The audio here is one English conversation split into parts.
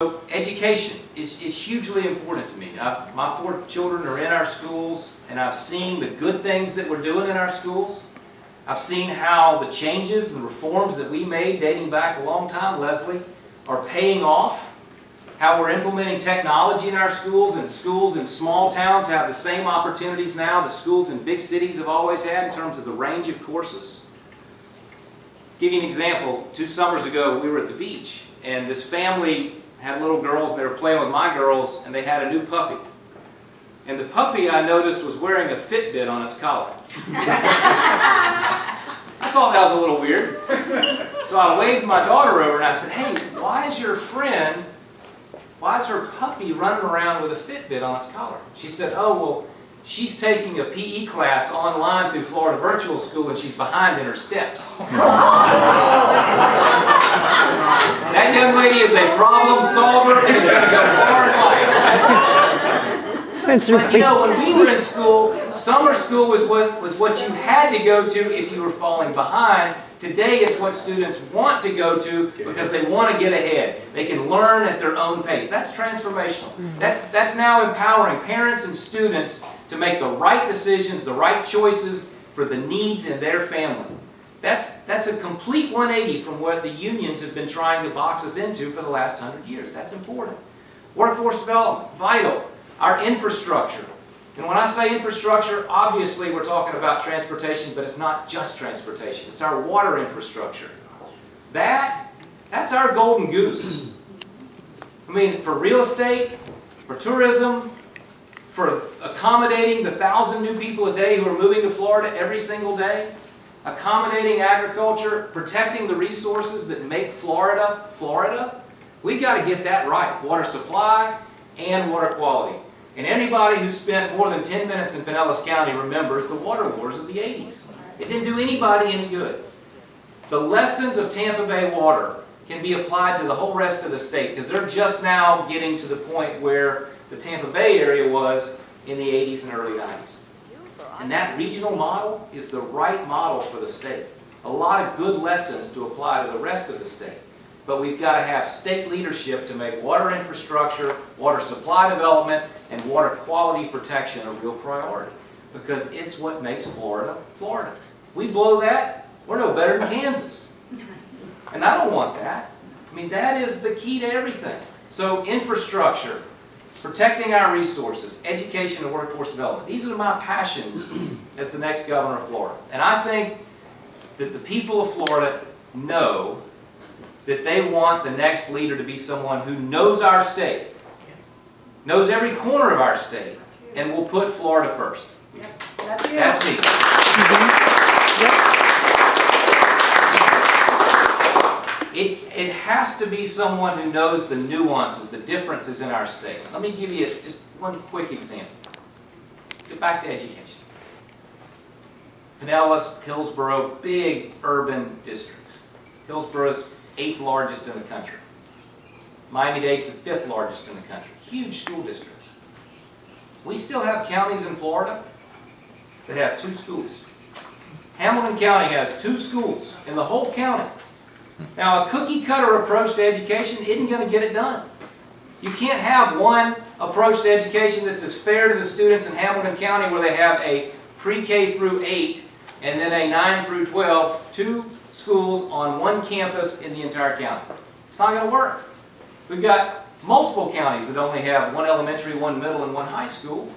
So education is hugely important to me. My 4 children are in our schools, and I've seen the good things that we're doing in our schools. I've seen how the changes and the reforms that we made dating back a long time, Leslie, are paying off. How we're implementing technology in our schools, and schools in small towns have the same opportunities now that schools in big cities have always had in terms of the range of courses. Give you an example. 2 summers ago, we were at the beach, and this family had little girls. They were playing with my girls, and they had a new puppy. And the puppy, I noticed, was wearing a Fitbit on its collar. I thought that was a little weird. So I waved my daughter over and I said, "Hey, why is her puppy running around with a Fitbit on its collar?" She said, "Oh, well, she's taking a PE class online through Florida Virtual School and she's behind in her steps." That young lady is a problem solver and is going to go far in life. But you know, when we were in school, summer school was what you had to go to if you were falling behind. Today it's what students want to go to because they want to get ahead. They can learn at their own pace. That's transformational. That's now empowering parents and students to make the right decisions, the right choices for the needs in their family. That's a complete 180 from what the unions have been trying to box us into for the last 100 years. That's important. Workforce development, vital. Our infrastructure. And when I say infrastructure, obviously we're talking about transportation, but it's not just transportation. It's our water infrastructure. That's our golden goose. I mean, for real estate, for tourism, for accommodating the 1,000 new people a day who are moving to Florida every single day, accommodating agriculture, protecting the resources that make Florida, Florida, we've got to get that right. Water supply and water quality. And anybody who spent more than 10 minutes in Pinellas County remembers the water wars of the 80s. It didn't do anybody any good. The lessons of Tampa Bay water can be applied to the whole rest of the state because they're just now getting to the point where the Tampa Bay area was in the 80s and early 90s. And that regional model is the right model for the state. A lot of good lessons to apply to the rest of the state. But we've got to have state leadership to make water infrastructure, water supply development, and water quality protection a real priority. Because it's what makes Florida, Florida. We blow that, we're no better than Kansas. And I don't want that. I mean, that is the key to everything. So infrastructure, protecting our resources, education and workforce development. These are my passions as the next governor of Florida. And I think that the people of Florida know that they want the next leader to be someone who knows our state, knows every corner of our state, and will put Florida first. That's me. It has to be someone who knows the nuances, the differences in our state. Let me give you just one quick example. Get back to education. Pinellas, Hillsborough, big urban districts. Hillsborough's 8th largest in the country. Miami-Dade's the 5th largest in the country. Huge school districts. We still have counties in Florida that have 2 schools. Hamilton County has 2 schools in the whole county. Now, a cookie-cutter approach to education isn't going to get it done. You can't have one approach to education that's as fair to the students in Hamilton County where they have a pre-K through 8 and then a 9 through 12, 2 schools on one campus in the entire county. It's not going to work. We've got multiple counties that only have 1 elementary, 1 middle, and 1 high school.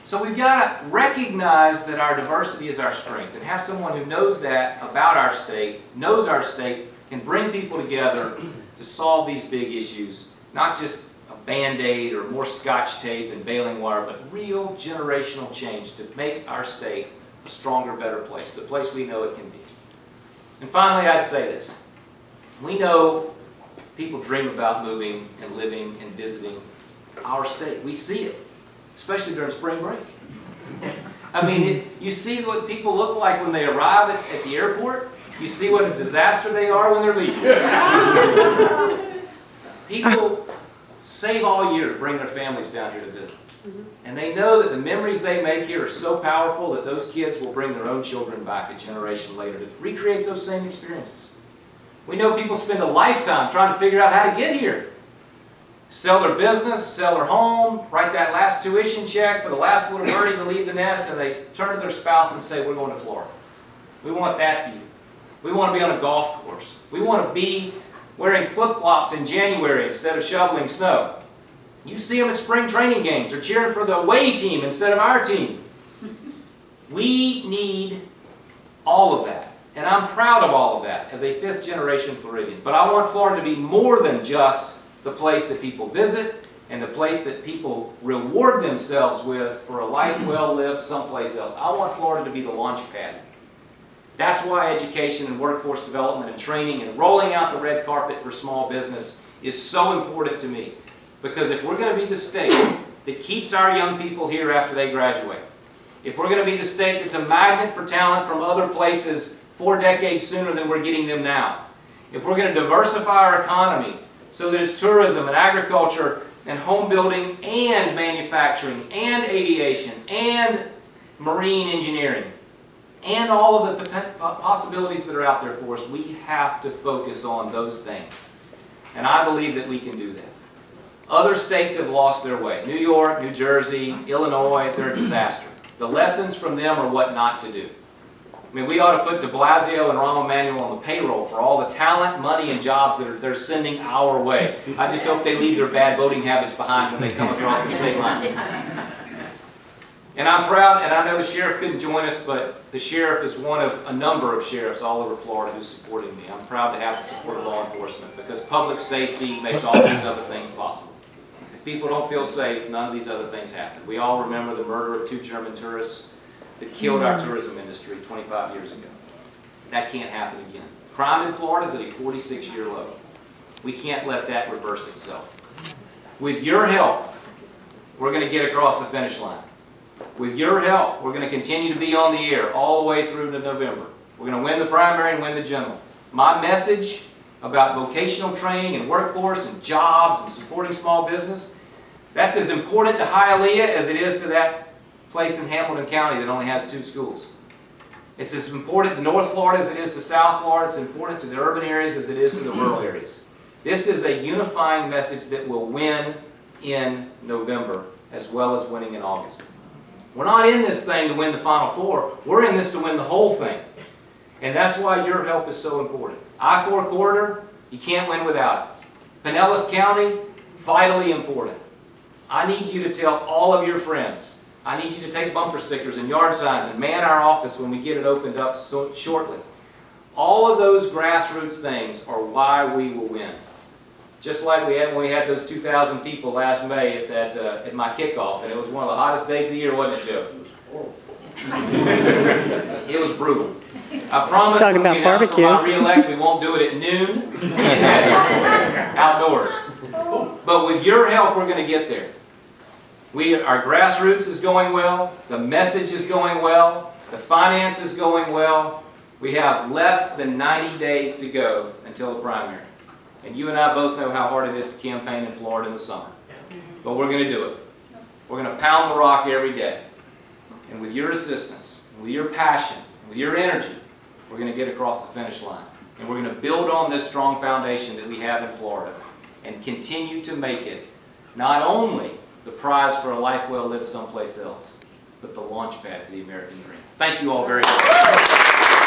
So we've got to recognize that our diversity is our strength and have someone who knows that about our state, knows our state, can bring people together to solve these big issues, not just a Band-Aid or more Scotch tape and baling wire, but real generational change to make our state a stronger, better place, the place we know it can be. And finally, I'd say this. We know people dream about moving and living and visiting our state. We see it, especially during spring break. I mean, you see what people look like when they arrive at the airport. You see what a disaster they are when they're leaving. People save all year to bring their families down here to visit. And they know that the memories they make here are so powerful that those kids will bring their own children back a generation later to recreate those same experiences. We know people spend a lifetime trying to figure out how to get here. sell their business, sell their home, write that last tuition check for the last little birdie to leave the nest, and they turn to their spouse and say, we're going to Florida. We want that view. We want to be on a golf course. We want to be wearing flip-flops in January instead of shoveling snow. You see them at spring training games. They're cheering for the away team instead of our team. We need all of that. And I'm proud of all of that as a fifth-generation Floridian. But I want Florida to be more than just the place that people visit and the place that people reward themselves with for a life well lived someplace else. I want Florida to be the launch pad. That's why education and workforce development and training and rolling out the red carpet for small business is so important to me. Because if we're going to be the state that keeps our young people here after they graduate, if we're going to be the state that's a magnet for talent from other places 4 decades sooner than we're getting them now, if we're going to diversify our economy so that it's tourism and agriculture and home building and manufacturing and aviation and marine engineering and all of the possibilities that are out there for us, we have to focus on those things. And I believe that we can do that. Other states have lost their way. New York, New Jersey, Illinois, they're a disaster. The lessons from them are what not to do. I mean, we ought to put de Blasio and Rahm Emanuel on the payroll for all the talent, money, and jobs that they're sending our way. I just hope they leave their bad voting habits behind when they come across the state line. And I'm proud, and I know the sheriff couldn't join us, but the sheriff is one of a number of sheriffs all over Florida who's supporting me. I'm proud to have the support of law enforcement because public safety makes all these other things possible. If people don't feel safe, none of these other things happen. We all remember the murder of 2 German tourists that killed our tourism industry 25 years ago. That can't happen again. Crime in Florida is at a 46-year low. We can't let that reverse itself. With your help, we're going to get across the finish line. With your help, we're going to continue to be on the air all the way through to November. We're going to win the primary and win the general. My message about vocational training and workforce and jobs and supporting small business, that's as important to Hialeah as it is to that place in Hamilton County that only has 2 schools. It's as important to North Florida as it is to South Florida. It's important to the urban areas as it is to the rural areas. This is a unifying message that will win in November as well as winning in August. We're not in this thing to win the Final Four. We're in this to win the whole thing. And that's why your help is so important. I-4 corridor, you can't win without it. Pinellas County, vitally important. I need you to tell all of your friends. I need you to take bumper stickers and yard signs and man our office when we get it opened up shortly. All of those grassroots things are why we will win. Just like we had when we had those 2,000 people last May at my kickoff, and it was one of the hottest days of the year, wasn't it, Joe? It was brutal. I promise Talking about when barbecue. I re-elect, we won't do it at noon outdoors. But with your help, we're going to get there. Our grassroots is going well. The message is going well. The finance is going well. We have less than 90 days to go until the primary. And you and I both know how hard it is to campaign in Florida in the summer. But we're going to do it. We're going to pound the rock every day. And with your assistance, with your passion, with your energy, we're going to get across the finish line. And we're going to build on this strong foundation that we have in Florida and continue to make it not only the prize for a life well lived someplace else, but the launch pad for the American dream. Thank you all very much.